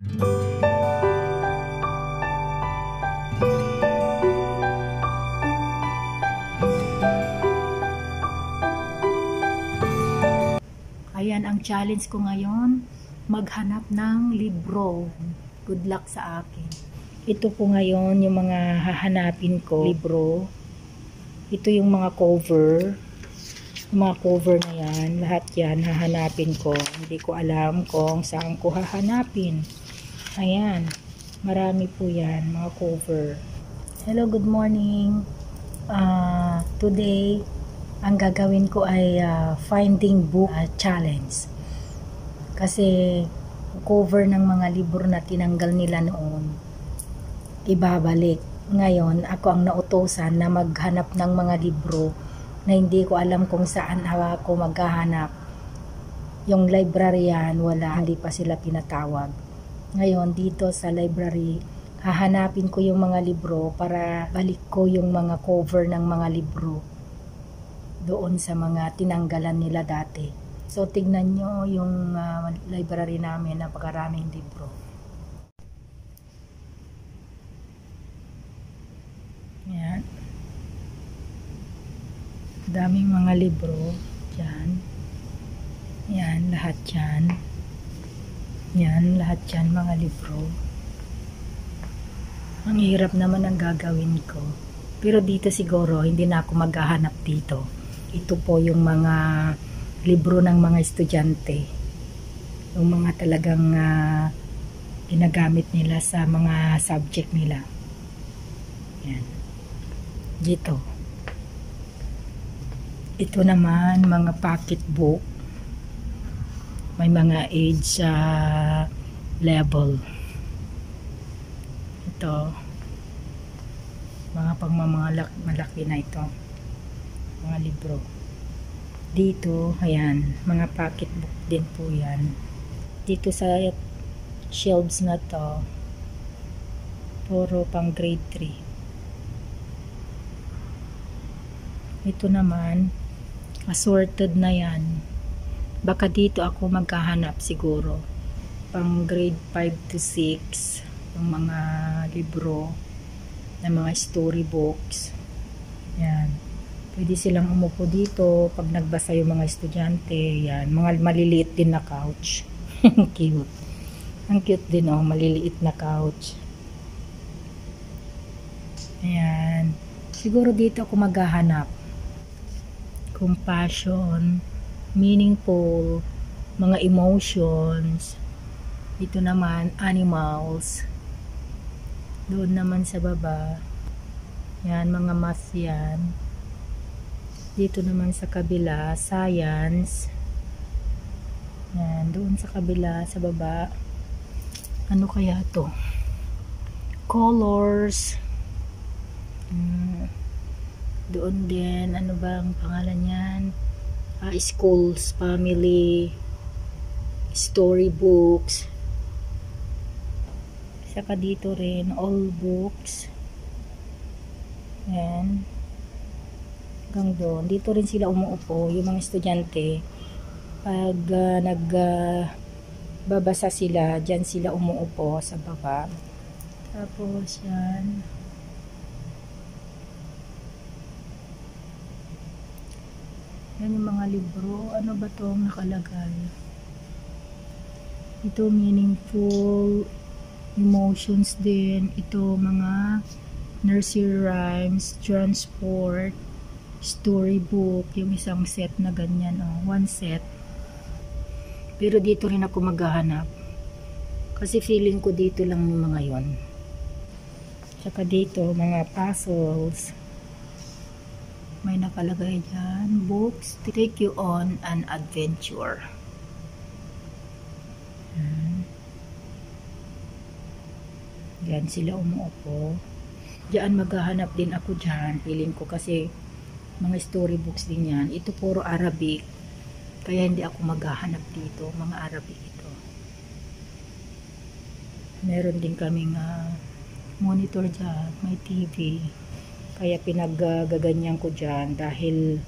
Ayan ang challenge ko ngayon, maghanap ng libro. Good luck sa akin. Ito po ngayon yung mga hahanapin ko libro. Ito yung mga cover. Yung mga cover na yan, lahat yan hahanapin ko. Hindi ko alam kung saan ko hahanapin. Ayan, marami po yan, mga cover. Hello, good morning. Today, ang gagawin ko ay finding book challenge. Kasi cover ng mga libro na tinanggal nila noon, ibabalik. Ngayon, ako ang nautosan na maghanap ng mga libro na hindi ko alam kung saan ako maghahanap. Yung librarian, wala, hindi pa sila pinatawag. Ngayon, dito sa library, hahanapin ko yung mga libro para balik ko yung mga cover ng mga libro doon sa mga tinanggalan nila dati. So, tignan nyo yung library namin, napakaraming libro. Yan. Daming mga libro. Yan. Yan, lahat yan. Yan, lahat yan, mga libro. Ang hirap naman ang gagawin ko. Pero dito siguro, hindi na ako maghahanap dito. Ito po yung mga libro ng mga estudyante. Yung mga talagang ginagamit nila sa mga subject nila. Yan. Dito. Ito naman, mga pocket book. May mga age level. Ito. Mga malaki na ito. Mga libro. Dito, ayan, mga pocket book din po yan. Dito sa shelves na to, puro pang grade 3. Ito naman, assorted na yan. Baka dito ako maghahanap siguro. Pang grade 5 to 6, yung mga libro, na mga storybooks. Yan. Pwede silang umupo dito pag nagbasa yung mga estudyante. Yan, mga maliliit din na couch. Cute. Ang cute din, oh, maliliit na couch. Ayan. Siguro dito ako maghahanap. Compassion, meaningful, mga emotions. Ito naman, animals. Doon naman sa baba. Yan, mga math yan. Dito naman sa kabila, science. Yan, doon sa kabila, sa baba. Ano kaya to? Colors. Doon din, ano ba ang pangalan yan? Schools, family, storybooks. Saka dito rin, all books. Yan. Hanggang doon. Dito rin sila umuupo, yung mga estudyante. Pag nagbabasa sila, dyan sila umuupo sa baba. Tapos yan. Yan yung mga libro. Ano ba itong nakalagay? Ito meaningful, emotions din. Ito mga nursery rhymes, transport, storybook, yung isang set na ganyan, oh, one set. Pero dito rin ako maghahanap kasi feeling ko dito lang yung mga yon. Tsaka dito mga puzzles, may nakalagay dyan, books to take you on an adventure. Yan sila umuupo. Diyan maghahanap din ako dyan, feeling ko kasi mga storybooks din yan. Ito puro Arabic. Kaya hindi ako maghahanap dito. Mga Arabic ito. Meron din kaming monitor dyan. May TV. Kaya pinaggaganyan ko dyan. Dahil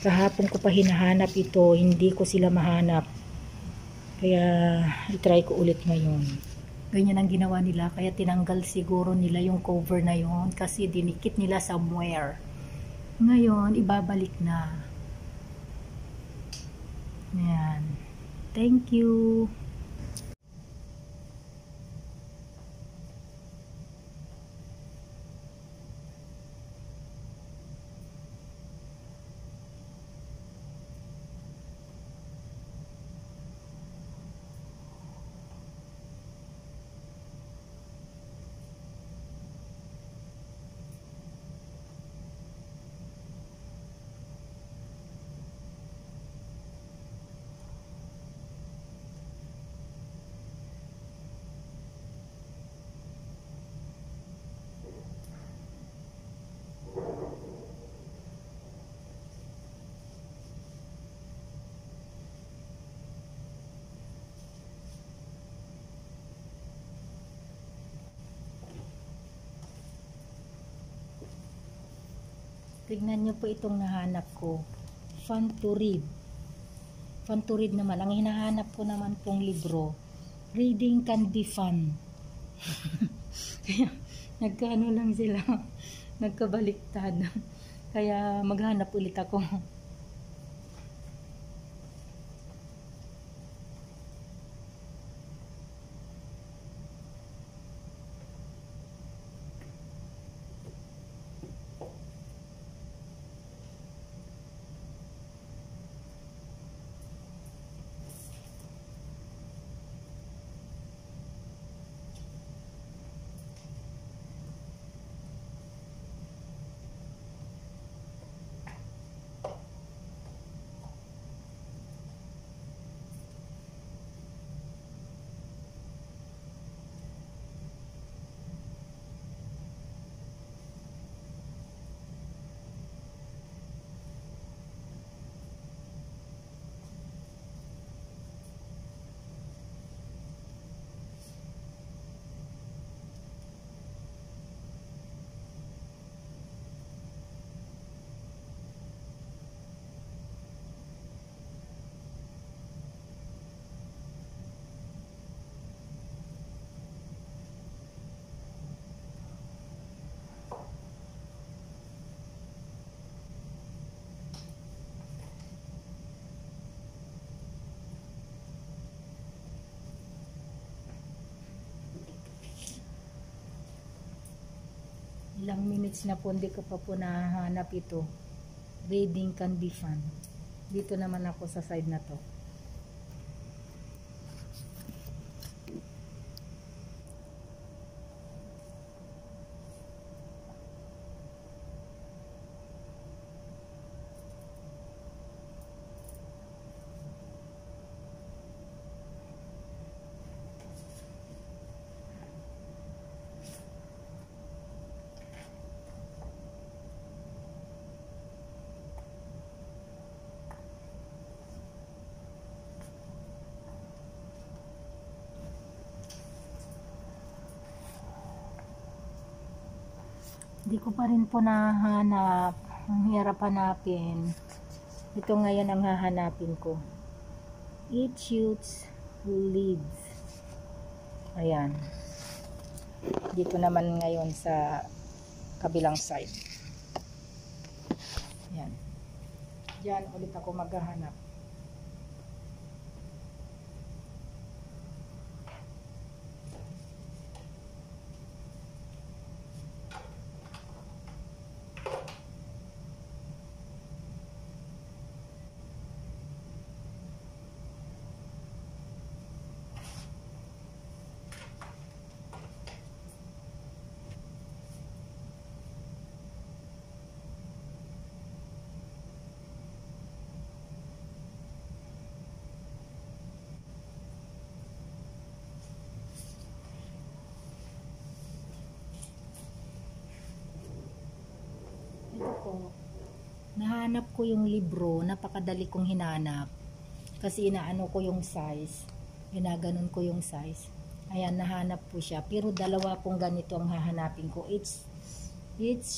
kahapon ko pa hinahanap ito. Hindi ko sila mahanap. Kaya i-try ko ulit ngayon. Ganyan ang ginawa nila, kaya tinanggal siguro nila yung cover na yon kasi dinikit nila somewhere. Ngayon, ibabalik na. Ayan. Thank you. Tignan nyo po itong nahanap ko. Fun to read. Fun to read naman. Ang hinahanap ko naman pong libro, Reading Can Be Fun. Kaya nagkaano lang sila. Nagkabaliktad. Kaya maghanap ulit ako. Ilang minutes na po, hindi ko pa po nahanap ito. Reading Can Be Fun. Dito naman ako sa side na to. Hindi ko pa rin po nahanap. Ang hirap hanapin. Ito ngayon ang hahanapin ko. It shoots leaves. Ayan. Dito naman ngayon sa kabilang side. Ayan. Diyan ulit ako maghahanap. Ito po, nahanap ko yung libro, napakadali kong hinanap. Kasi inaano ko yung size, ginaganon ko yung size. Ayan, nahanap po siya. Pero dalawa pong ganito ang hahanapin ko. It's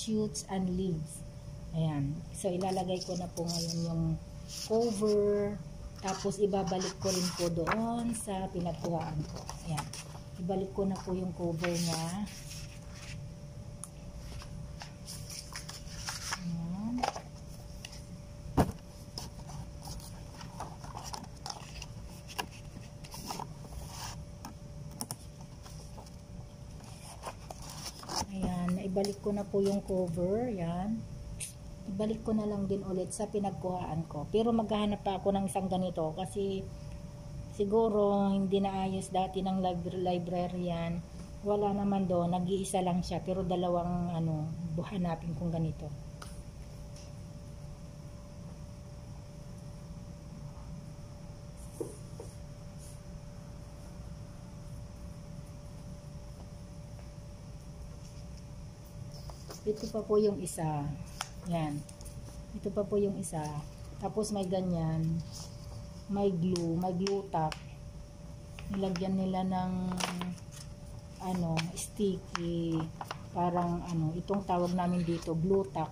shoots and leaves. Ayan. So, ilalagay ko na po ngayon yung cover. Tapos ibabalik ko rin po doon sa pinagkuhaan ko. Ayan. Ibalik ko na po yung cover niya. Ayan. Ayan, ibalik ko na po yung cover. Ayan. Ibalik ko na lang din ulit sa pinagkuhaan ko. Pero maghahanap pa ako ng isang ganito kasi siguro hindi naayos dati ng librarian. Wala naman doon, nag-iisa lang siya pero dalawang hanapin kong ganito. Ito pa po yung isa. Yan. Ito pa po yung isa. Tapos may ganyan. May glue tack. Nilagyan nila ng sticky. Parang itong tawag namin dito, glue tack.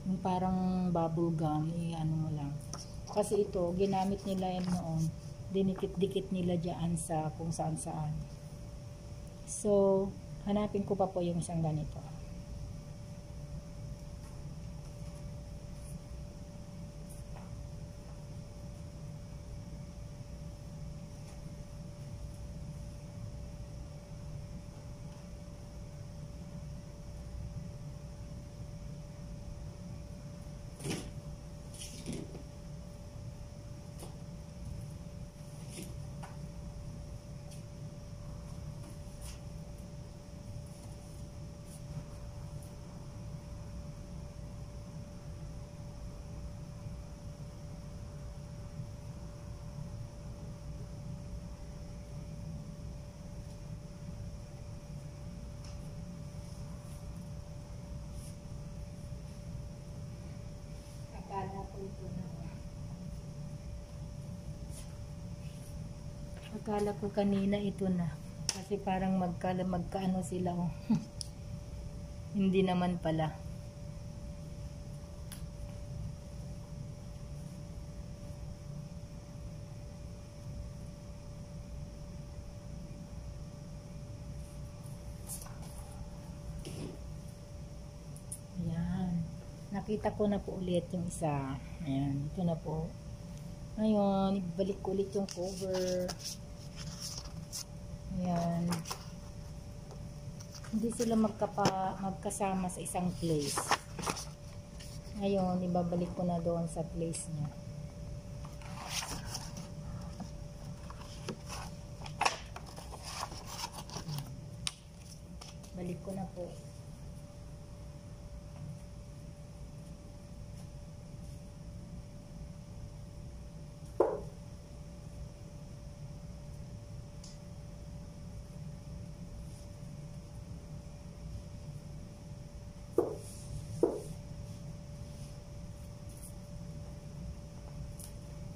Yung parang bubble gum, mo lang. Kasi ito, ginamit nila yan noon. Dinikit-dikit nila dyan sa kung saan-saan. So, hanapin ko pa po yung isang ganito. Akala ko kanina ito na. Kasi parang magkaano sila. Oh. Hindi naman pala. Ayan. Nakita ko na po ulit yung isa. Ayan. Ito na po. Ngayon, ibalik ko ulit yung cover. Ayan. Hindi sila magkasama sa isang place. Ngayon, ibabalik ko na doon sa place niya. Balik ko na po.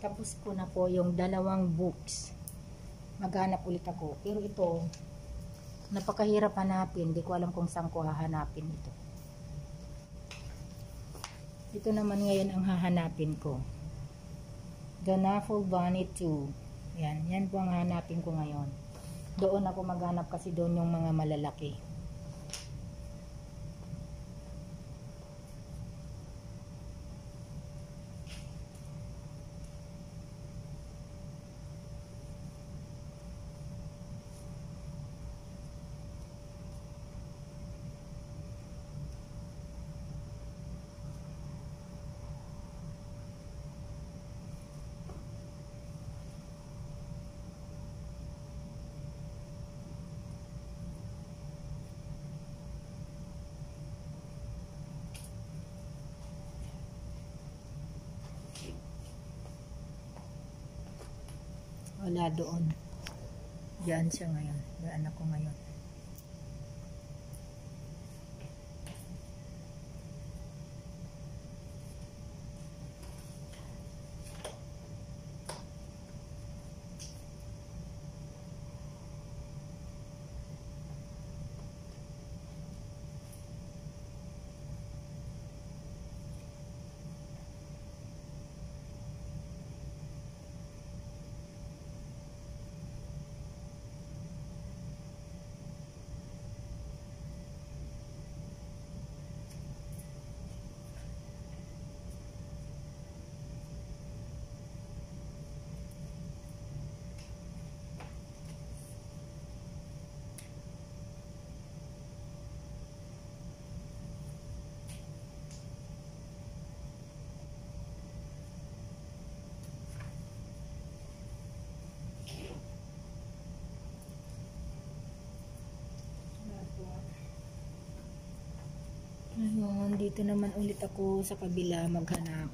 Tapos ko na po yung dalawang books. Maghanap ulit ako. Pero ito, napakahirap hanapin. Hindi ko alam kung saan ko hahanapin ito. Ito naman ngayon ang hahanapin ko. The Knuffle Bunny 2. Yan. Yan po ang hahanapin ko ngayon. Doon ako maghanap kasi doon yung mga malalaki. Wala doon. Diyan siya ngayon. Diyan ako ngayon. dito naman ulit ako sa kabila maghanap.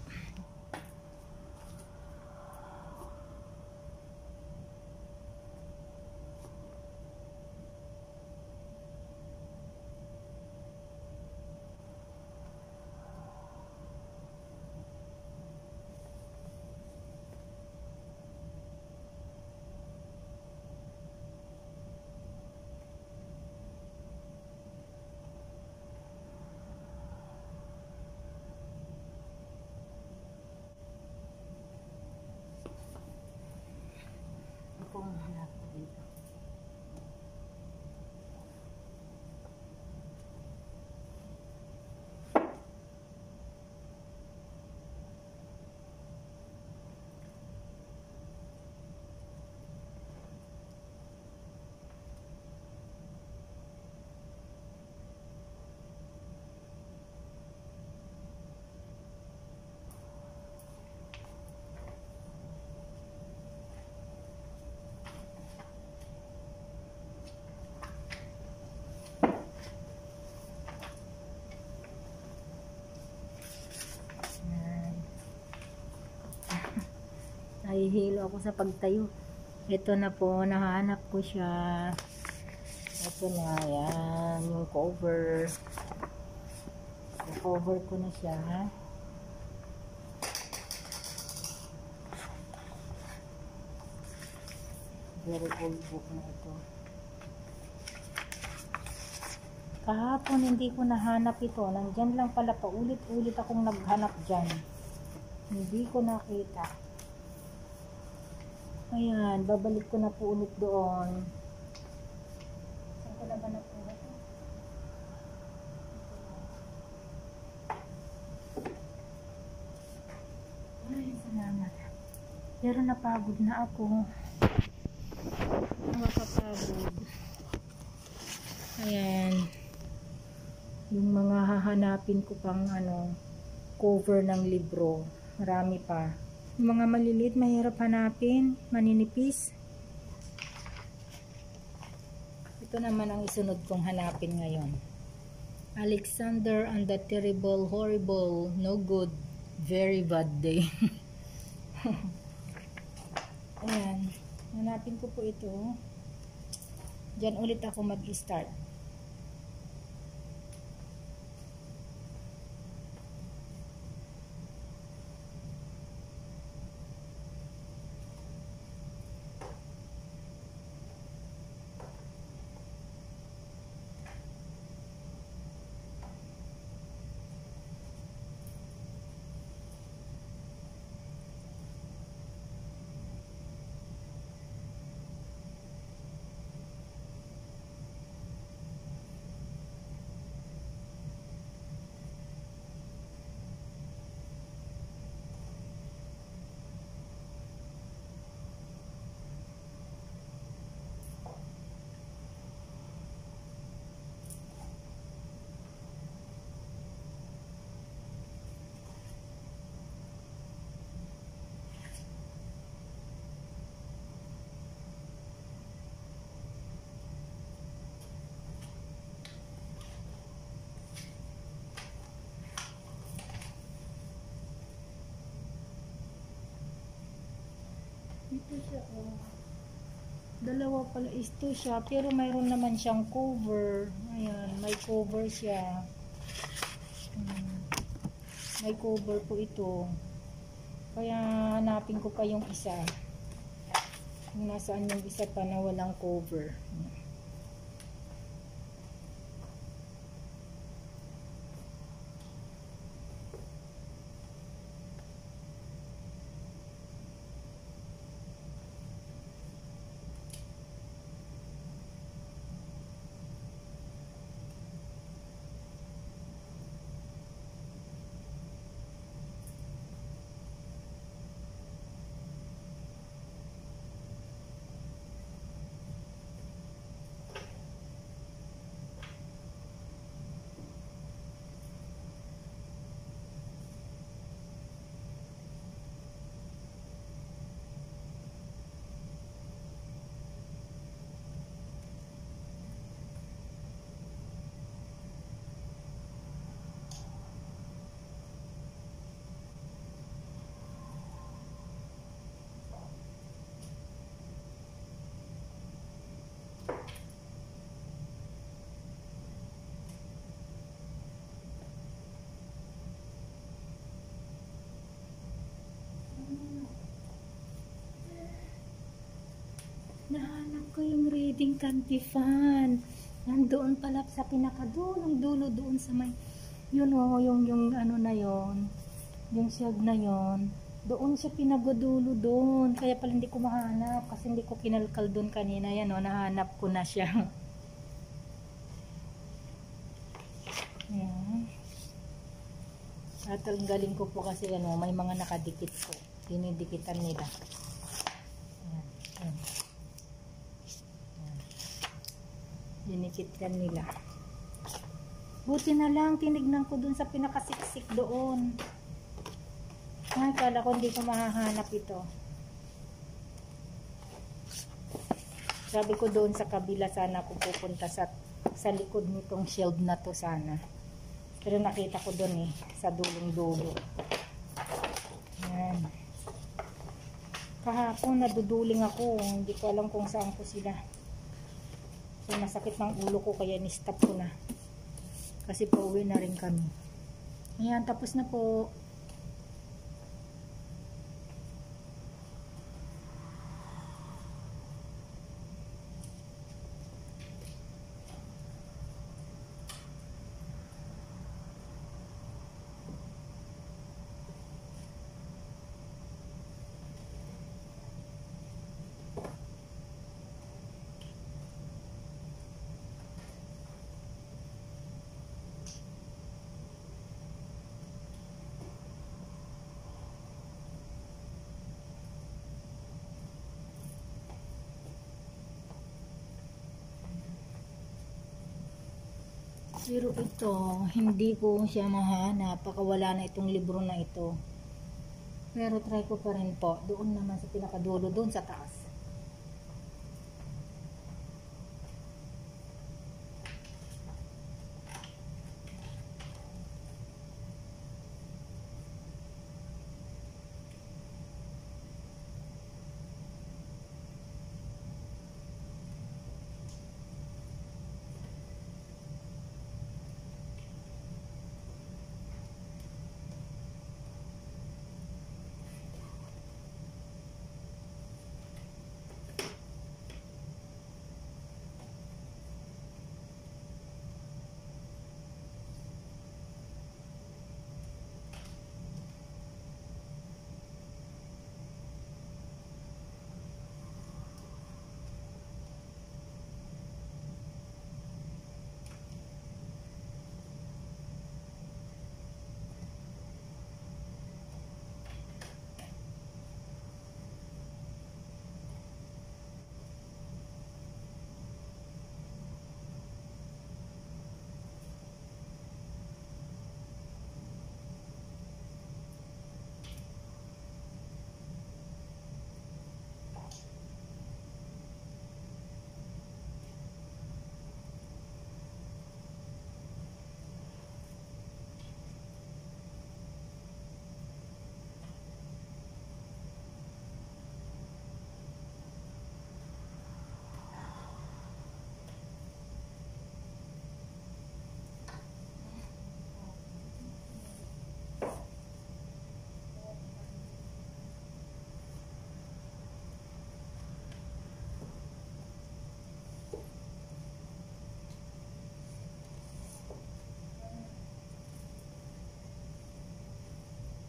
Ako ang hanap ko dito. Nahihilo ako sa pagtayo. Ito na po, nahanap ko siya. Ito na, yan, yung cover. Yung cover ko na siya. Very old book na ito. Kahapon hindi ko nahanap ito. Nandyan lang pala, paulit-ulit akong naghanap dyan. Hindi ko nakita. Ayan, babalik ko na po ulit doon. Saan ko na ba na po ito? Ay, salamat. Pero napagod na ako. Nakakapagod. Ayan. Yung mga hahanapin ko pang cover ng libro. Marami pa. Yung mga maliliit, mahirap hanapin, maninipis. Ito naman ang isunod kong hanapin ngayon. Alexander and the Terrible, Horrible, No Good, Very Bad Day. Ayan, hanapin ko po ito. Diyan ulit ako mag-start. Ito siya, oh. Dalawa pala ito siya, pero mayroon naman siyang cover. Ayan, may cover siya. May cover po ito. Kaya hanapin ko pa yung isa. Kung nasaan yung isa pa na walang cover. Nahanap ko yung reading candy fan. Nandoon pala sa pinakadulong dulo doon sa may, yun o, yung ano na yon, yung shield na yon. Doon siya pinagudulo doon. Kaya pala hindi ko mahanap kasi hindi ko kinalkal doon kanina. Yan o, nahanap ko na siya. Ayan. At ang galing ko po kasi ano, may mga nakadikit ko. Dinidikitan nila. Ayan. Ayan. Ayan. Dinikitan nila. Buti na lang, tinignan ko doon sa pinakasiksik doon. Ay, kala ko hindi ko mahahanap ito. Sabi ko doon sa kabila sana ako pupunta sa likod nitong shield na to sana. Pero nakita ko doon sa dulong-dulo. Yan. Kahapon naduduling ako. Hindi ko alam kung saan ko sila. So, masakit ng ulo ko kaya ni-stop ko na. Kasi pauwi na rin kami. Ayan, tapos na po. Pero ito, hindi ko siya mahanap. Baka wala na itong libro na ito. Pero try ko pa rin po. Doon naman sa pinakadulo, doon sa taas.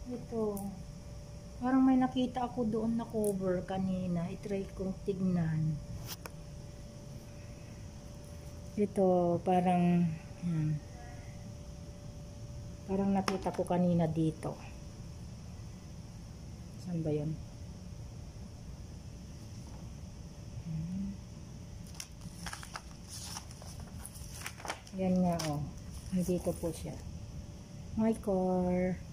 Ito. Parang may nakita ako doon na cover kanina. I-try kong tignan. Ito, parang parang nakita ko kanina dito. Saan ba yun? Yan nga oh. Dito po siya. My car.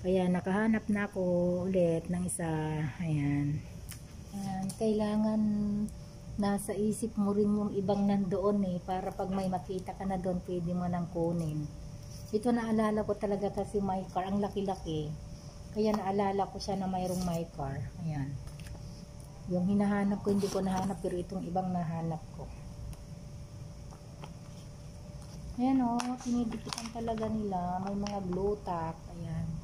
Kaya nakahanap na ako ulit ng isa. Ayan. Ayan. Kailangan nasa isip mo rin yung ibang nandoon para pag may makita ka na doon, pwede mo nang kunin. Ito naalala ko talaga kasi my car. Ang laki-laki. Kaya naalala ko siya na mayroong my car. Ayan. Yung hinahanap ko, hindi ko nahanap, pero itong ibang nahanap ko. Ayan o. Tinidikitan talaga nila. May mga glue tack. Ayan.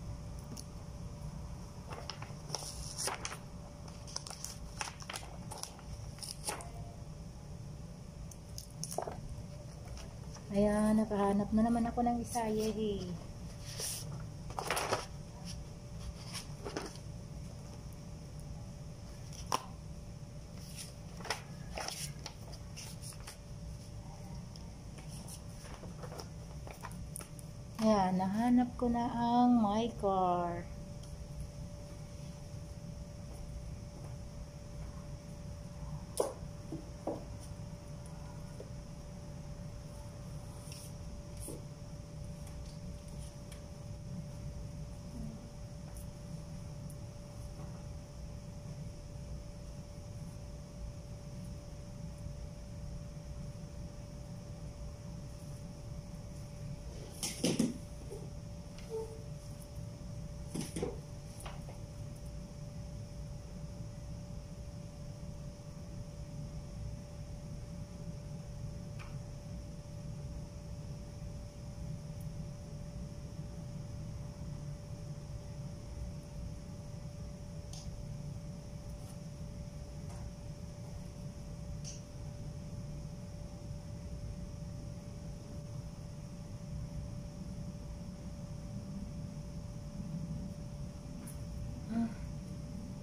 Ayan, nakahanap na naman ako ng isa. Yay! Ayan, nahanap ko na ang my car.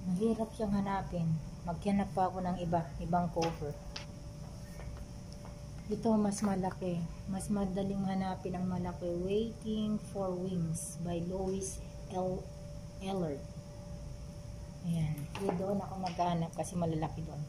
Mahirap siyang hanapin. Maghanap pa ako ng ibang cover. Ito mas malaki. Mas madaling hanapin ang malaki. Waiting for Wings by Lois Ehlert. Ayan. Doon ako maghanap kasi malalaki doon.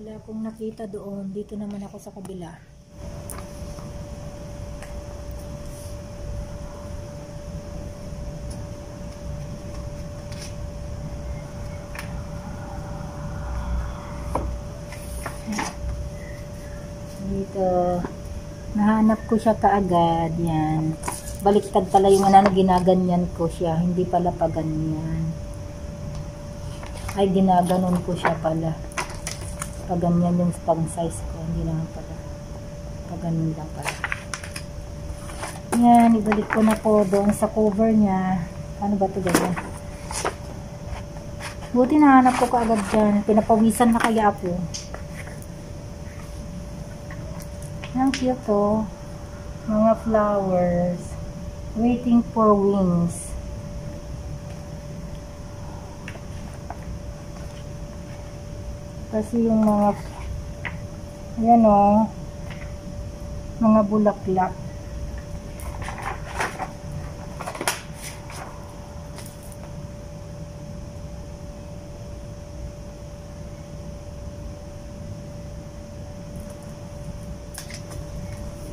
Wala akong nakita doon. Dito naman ako sa kabila. Dito. Nahanap ko siya kaagad. Yan. Baliktad pala yung ginaganyan ko siya. Hindi pala pa ganyan. Ay, ginaganon ko siya pala. Pag ganyan yung pang size ko. Hindi naman pala. Pag ganun lang pala. Yan. Ibalik ko na po doon sa cover niya. Ano ba ito ganyan? Buti nahanap ko kaagad dyan. Pinapawisan na kaya ako. Ang cute to. Mga flowers. Waiting for wings. Kasi yung mga, ayan o, mga bulaklak.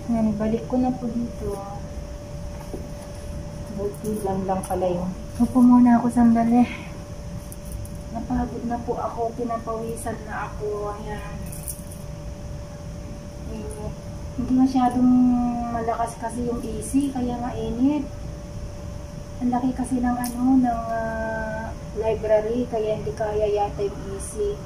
Yan, balik ko na po dito. Buti lang pala yun. Upo muna ako sandali. Napagod na po ako, pinapawisan na ako. Ayan. Init. Hindi masyadong malakas kasi yung AC, kaya nga init. Ang laki kasi ng library, kaya hindi kaya yata yung AC.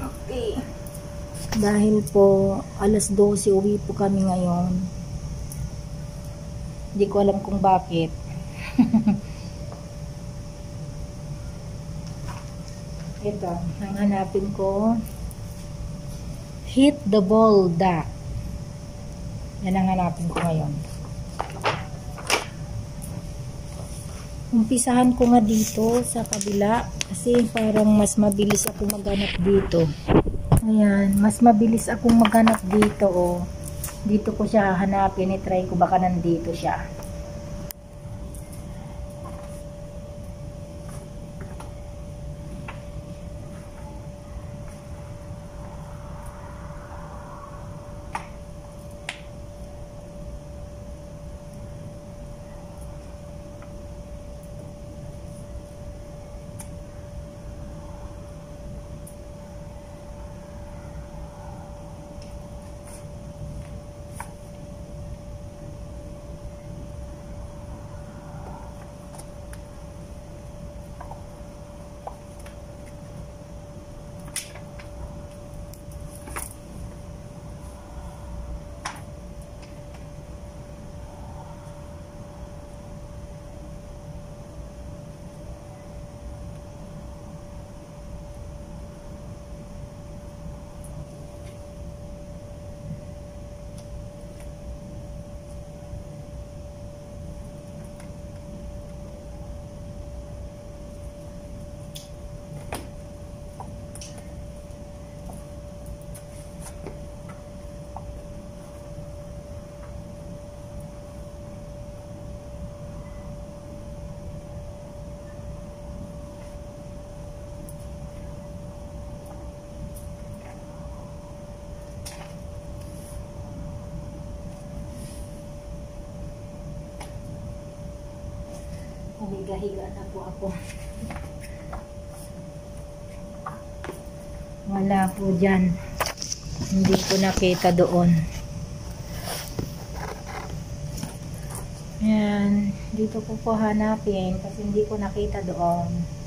Okay. Dahil po alas 12 uwi po kami ngayon. Hindi ko alam kung bakit. Ito, ang hanapin ko. Hit the ball duck. Yan ang hanapin ko ngayon. Umpisahan ko nga dito sa kabila kasi parang mas mabilis ako maghanap dito. Ayan, mas mabilis akong maghanap dito, oh. Dito ko siya hanapin, i-try ko baka nandito siya. Humiga-higa na po ako. Wala po dyan. Hindi ko nakita doon. Ayan. Dito ko po hanapin kasi hindi ko nakita doon.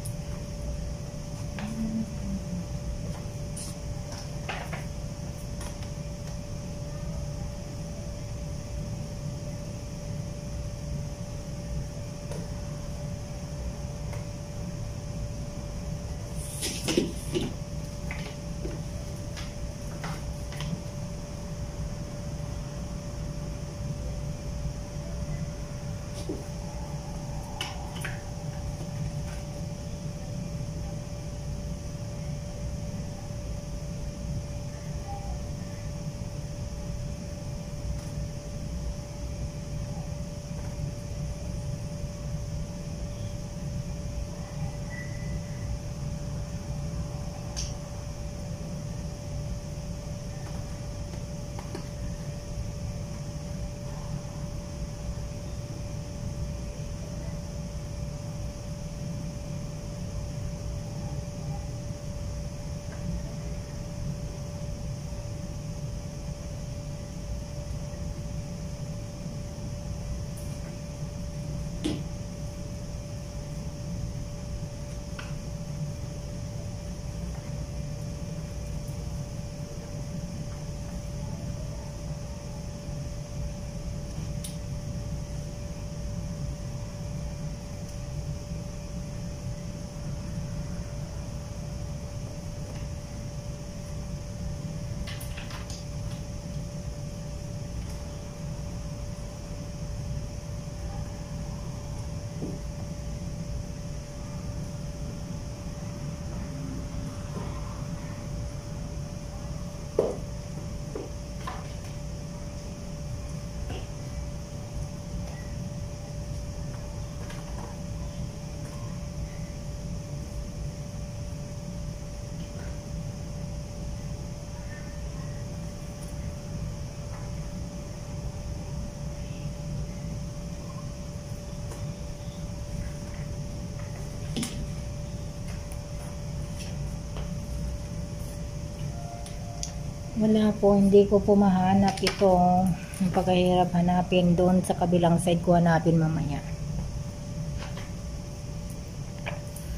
Wala po, hindi ko po mahanap ito. Ang pagkahirap hanapin doon sa kabilang side ko, hanapin mamaya.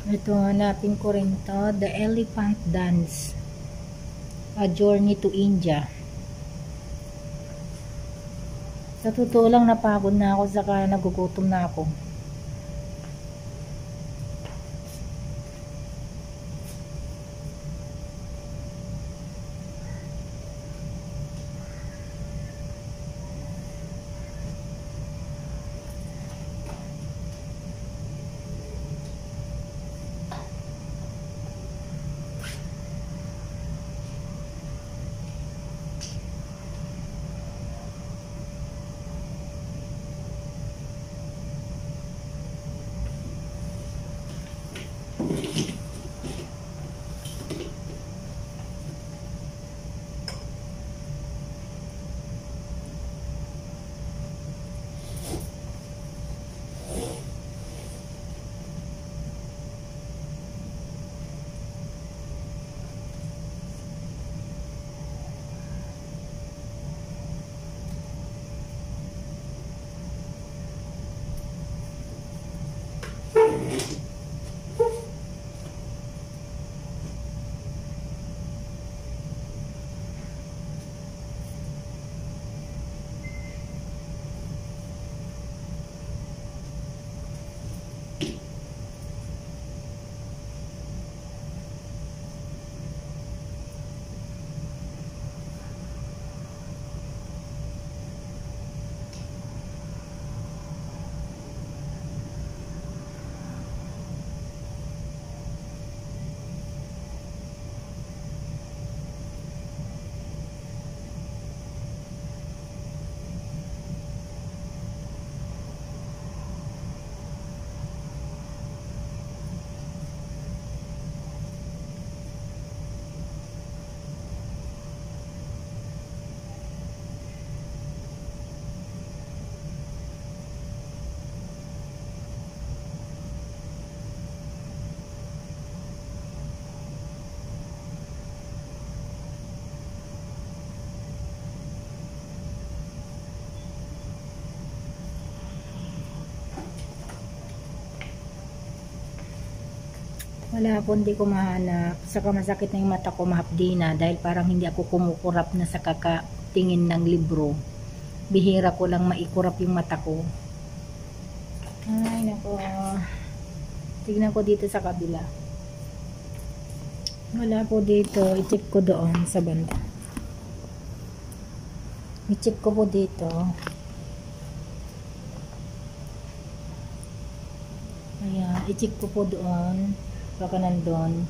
Ito, hanapin ko rin to. The Elephant Dance, A Journey to India. Sa totoo lang, napagod na ako, saka nagugutom na ako. Wala po, hindi ko mahanap. Saka masakit na yung mata ko, mahapdi na, dahil parang hindi ako kumukurap na sa kakatingin ng libro. Bihira ko lang maikurap yung mata ko. Ay nako, tignan ko dito sa kabila. Wala po dito. I-check ko doon sa banda. I-check ko po dito. Ayan, i-check ko po doon. Baka nandun.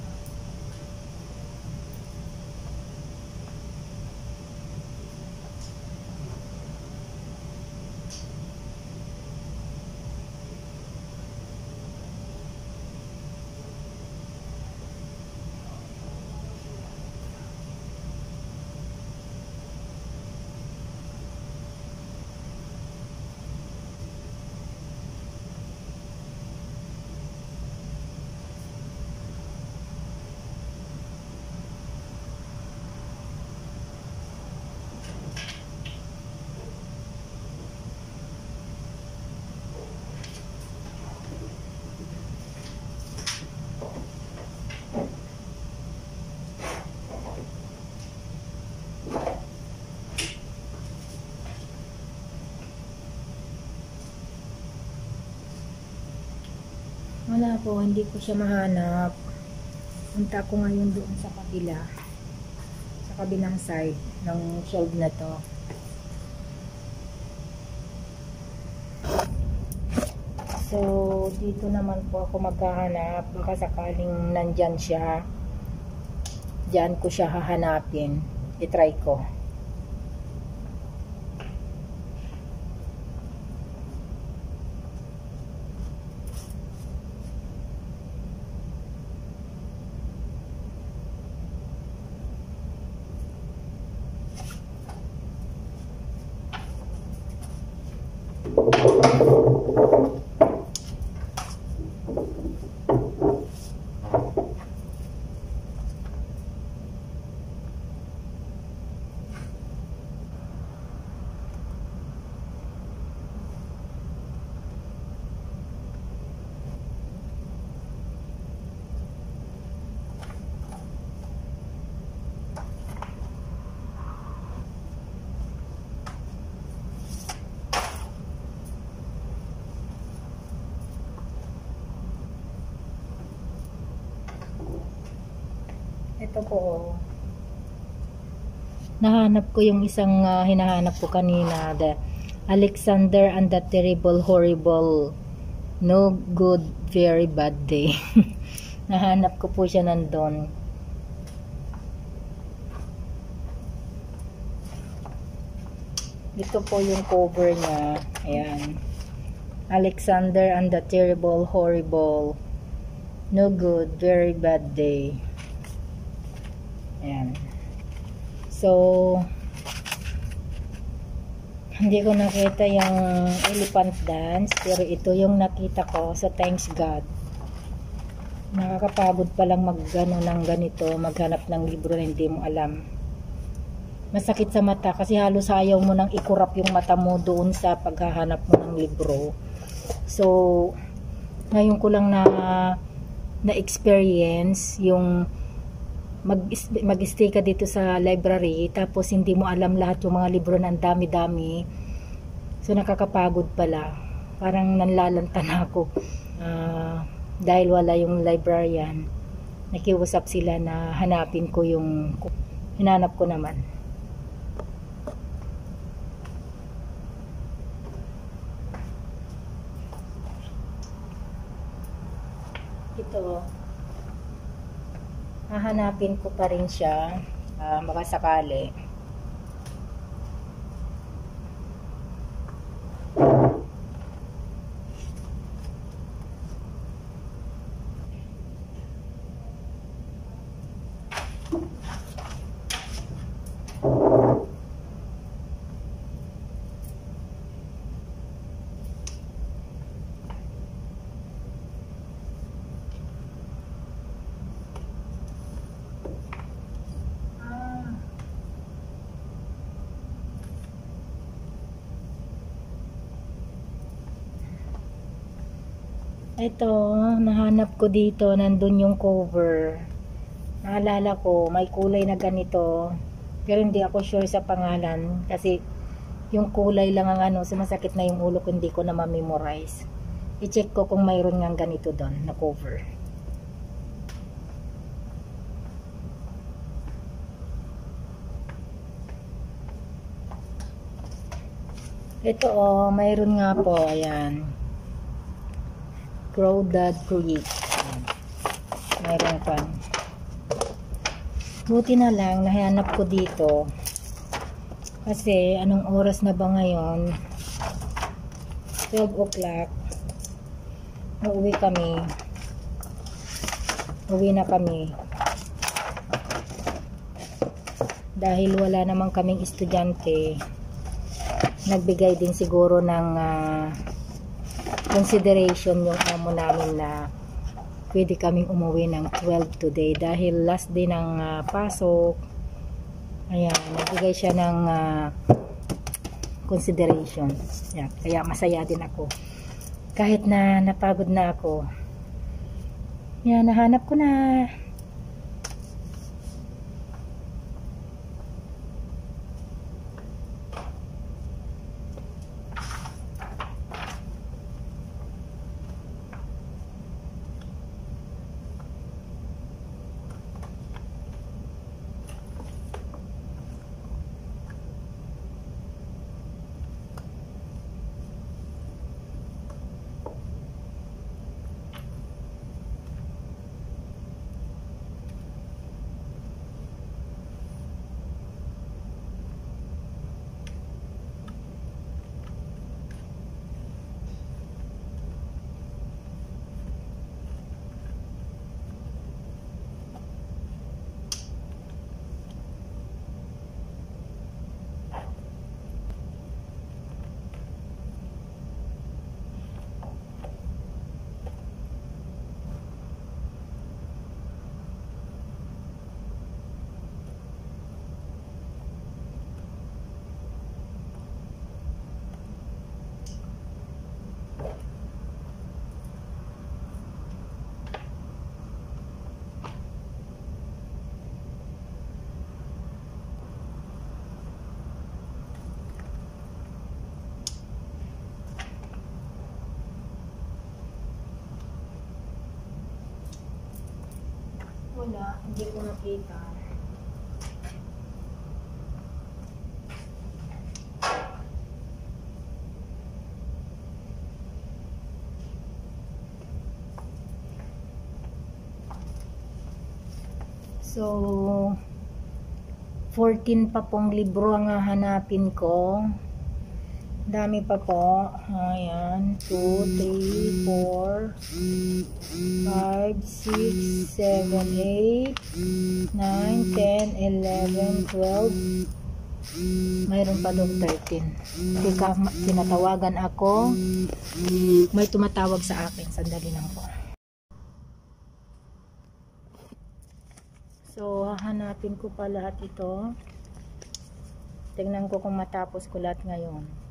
Wala po, hindi ko siya mahanap. Punta ko ngayon doon sa kabila. Sa kabilang side ng shelf na to. So, dito naman po ako maghahanap. Baka sakaling nandyan siya. Diyan ko siya hahanapin. I-try ko. Ito po, oh. Nahanap ko yung isang hinahanap ko kanina, the Alexander and the Terrible Horrible No Good Very Bad Day. Nahanap ko po siya nandun. Ito po yung cover niya. Ayan. Alexander and the Terrible Horrible No Good Very Bad Day. Ayan. So, hindi ko nakita yung elephant dance, pero ito yung nakita ko, so thanks God. Nakakapagod palang mag-ano ng ganito, maghanap ng libro na hindi mo alam. Masakit sa mata kasi halos ayaw mo nang ikurap yung mata mo doon sa paghahanap mo ng libro. So, ngayon ko lang na-experience yung mag-stay ka dito sa library tapos hindi mo alam lahat yung mga libro na ang dami-dami. So nakakapagod pala. Parang nanlalanta na ako. Dahil wala yung librarian. Nakiusap sila na hanapin ko yung hinanap ko naman. Ito. Hahanapin ko pa rin siya, makasakali. Ito, nahanap ko dito, nandun yung cover. Naalala ko, may kulay na ganito. Pero hindi ako sure sa pangalan. Kasi yung kulay lang ang ano, sumasakit na yung ulo ko, hindi ko na ma-memorize. I-check ko kung mayroon nga ganito doon na cover. Ito oh, mayroon nga po, ayan. Crawdad Creek. Mayroon pa. Buti na lang, nahanap ko dito. Kasi, anong oras na ba ngayon? 12 o'clock. Uuwi kami. Uwi na kami. Dahil wala namang kaming estudyante, nagbigay din siguro ng consideration yung amo namin na pwede kaming umuwi ng 12 today dahil last day ng pasok. Ayan, nagbigay siya ng consideration. Ayan, kaya masaya din ako kahit na napagod na ako. Yan, nahanap ko na. Wala, hindi ko nakita. So, 14 pa pong libro ang hahanapin ko. Dami pa po. Ayan. 2, 3, 4, 5, 6, 7, 8, 9, 10, 11, 12. Mayroon pa doon 13. Teka, tinatawagan ako. May tumatawag sa akin. Sandali lang po. So, hahanapin ko pa lahat ito. Tingnan ko kung matapos ko lahat ngayon.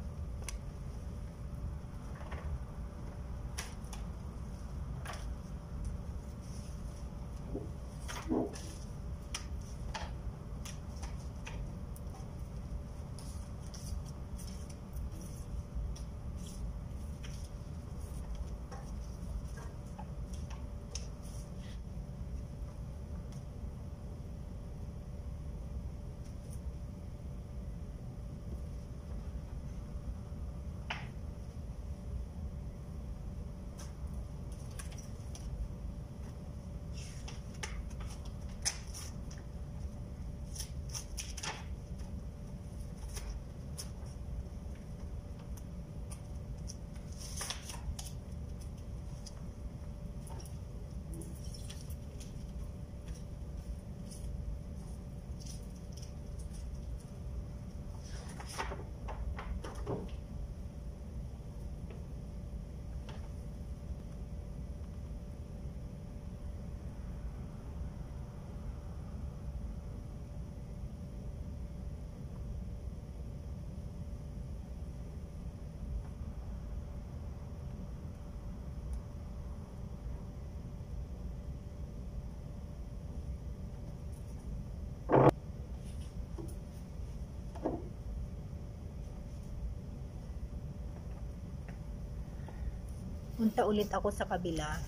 Punta ulit ako sa kabila.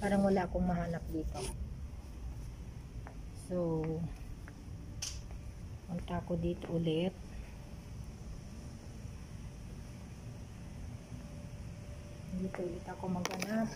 Parang wala akong mahanap dito. So, punta ako dito ulit. Dito ulit ako maghanap.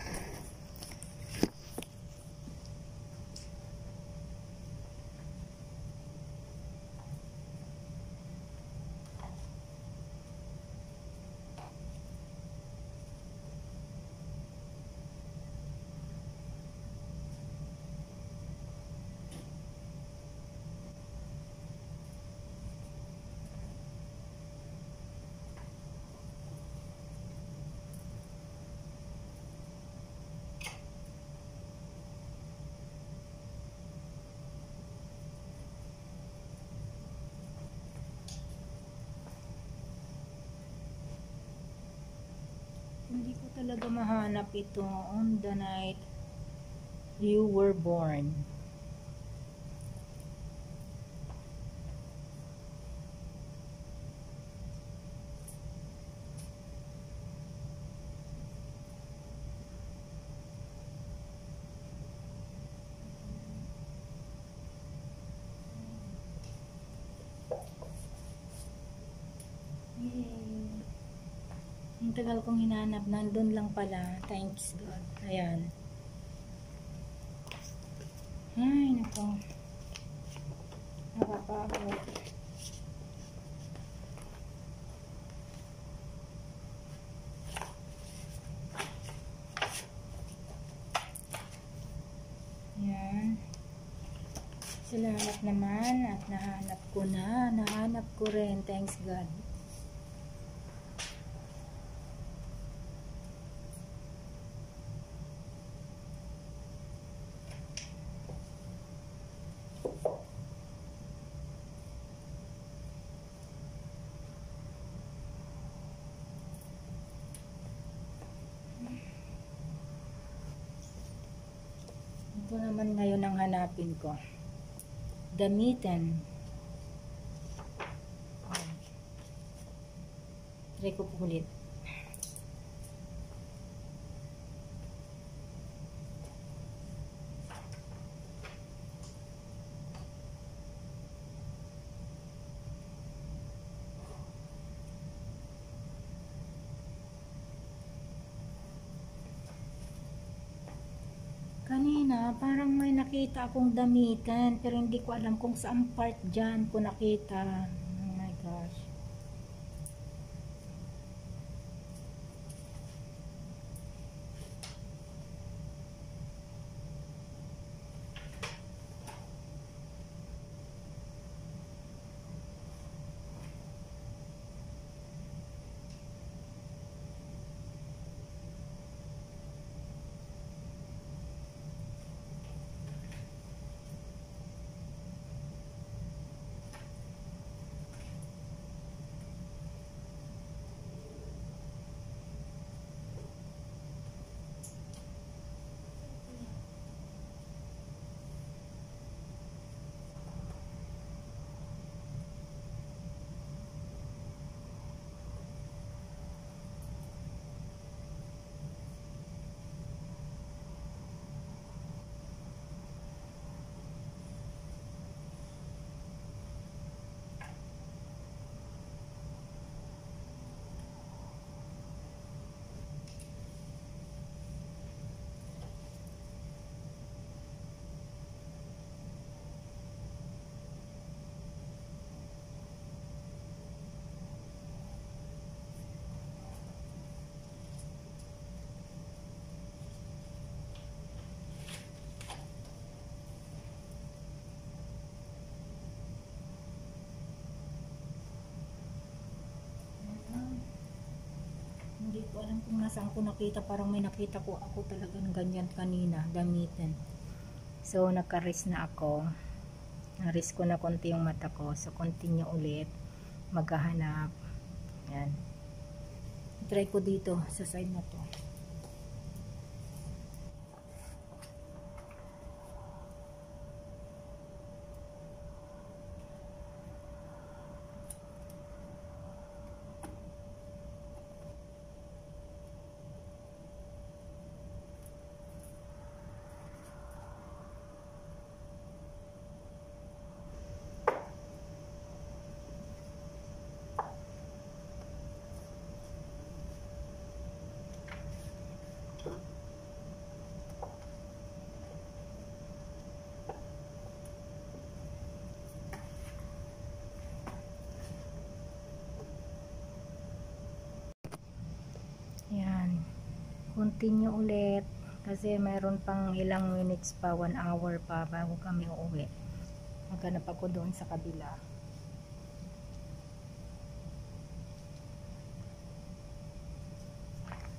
Hindi ko talaga mahanap ito. On the night you were born. Yay! Ang tagal kong hinanap, nandun lang pala. Thanks God. Ayan. Ay, nako. Nakapagod. Ayan. Salamat naman at nahanap ko na. Nahanap ko rin. Thanks God. Ito naman ngayon ang hanapin ko. Gamitin. Try ko po ulit. Kanina, parang may nakita akong damitan, pero hindi ko alam kung saan part dyan ko nakita. Oh my gosh. Hindi ko alam kung nasaan ko nakita. Parang may nakita ko ako talagang ganyan kanina, gamitin. So, nagka-risk na ako. Na-risk ko na konti yung mata ko. So, continue ulit. Maghahanap. Yan. Try ko dito sa side na to. Yan. Continue ulit. Kasi mayroon pang ilang minutes pa, 1 hour pa bago kami uuwi. Maghanap ako doon sa kabila.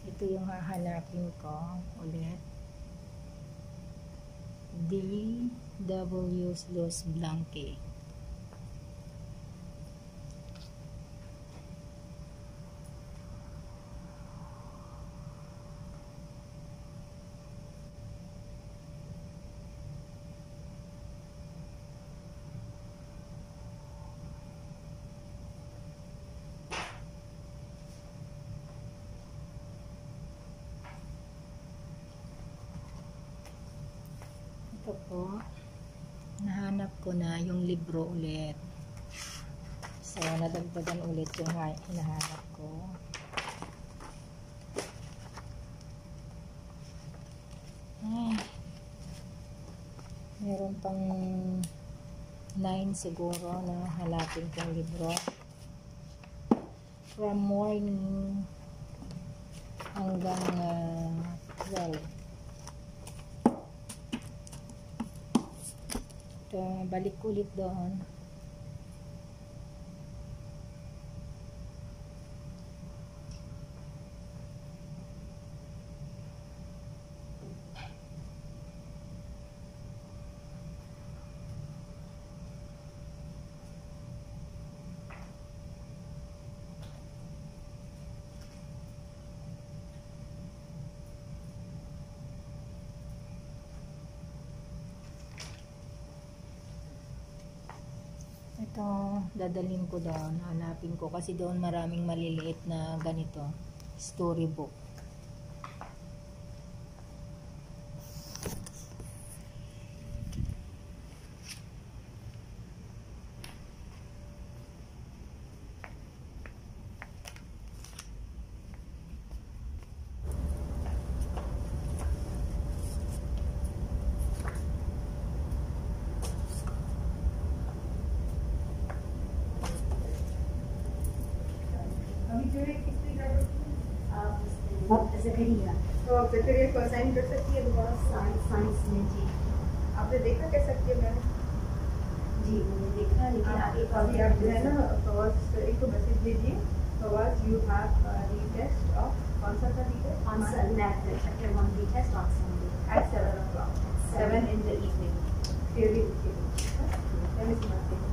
Ito yung hahanapin ko ulit. D.W. Los Blanque. Ito po, nahanap ko na yung libro ulit. So, nadagdagan ulit yung hinahanap ko. Ay, meron pang 9 siguro na hanapin kong libro. From morning hanggang 12. Ito, balik ulit doon. Ito, dadalhin ko doon, hanapin ko kasi doon maraming maliliit na ganito, storybook. जकरिया। तो आप जकरिया को असाइन कर सकती है दोबारा साइंस में जी। आपने देखा कैसा किया मैंने? जी मैंने देखा, लेकिन आगे अभी आप जो है ना फवाज एक को मैसेज भेजिए, Fawaz you have retest of कौन सा था retest? Answer math chapter 1 retest on Sunday at 7 o'clock, 7 in the evening. Clearly लिखिए। Then it's nothing.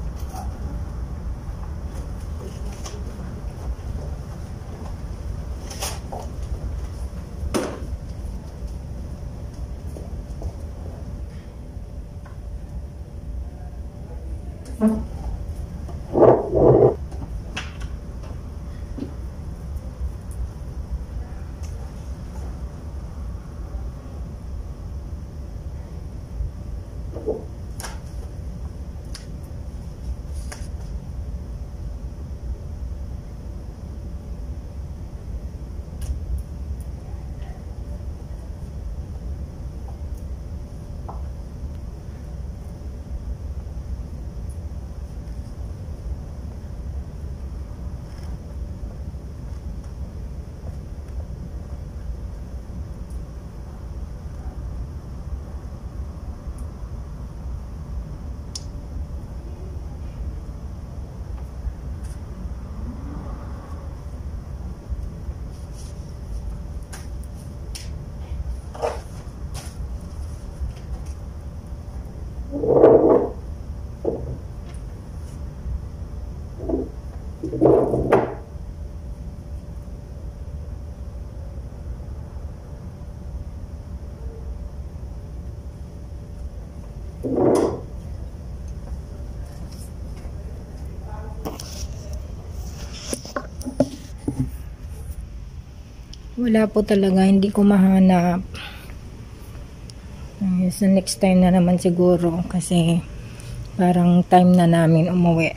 Wala po talaga, hindi ko mahanap. So next time na naman siguro, kasi parang time na namin umuwi.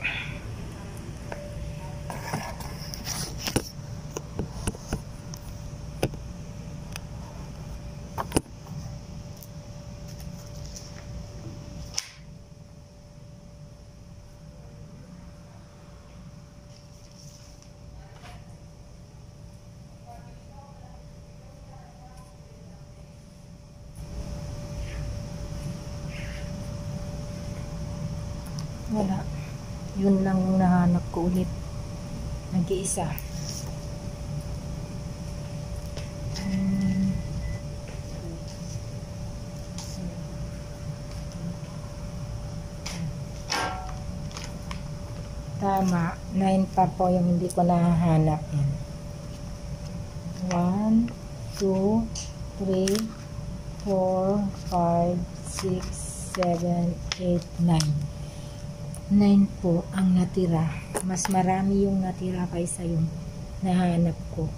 Wala. Yun lang yung nahanap ko ulit. Nag-iisa. Tama. 9 pa po yung hindi ko nahanap. 1, 2, 3, 4, 5, 6, 7, 8, 9. 9 po ang natira. Mas marami yung natira kaysa yung nahanap ko.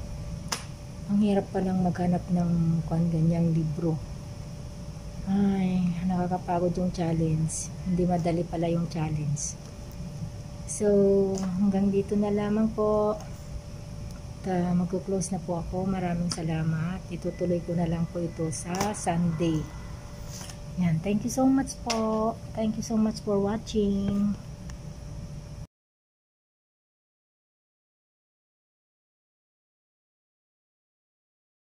Ang hirap palang maghanap ng ganyang libro. Ay, nakakapagod yung challenge. Hindi madali pala yung challenge. So, hanggang dito na lamang po. Magko-close na po ako. Maraming salamat. Itutuloy ko na lang po ito sa Sunday. Yan, thank you so much po. Thank you so much for watching.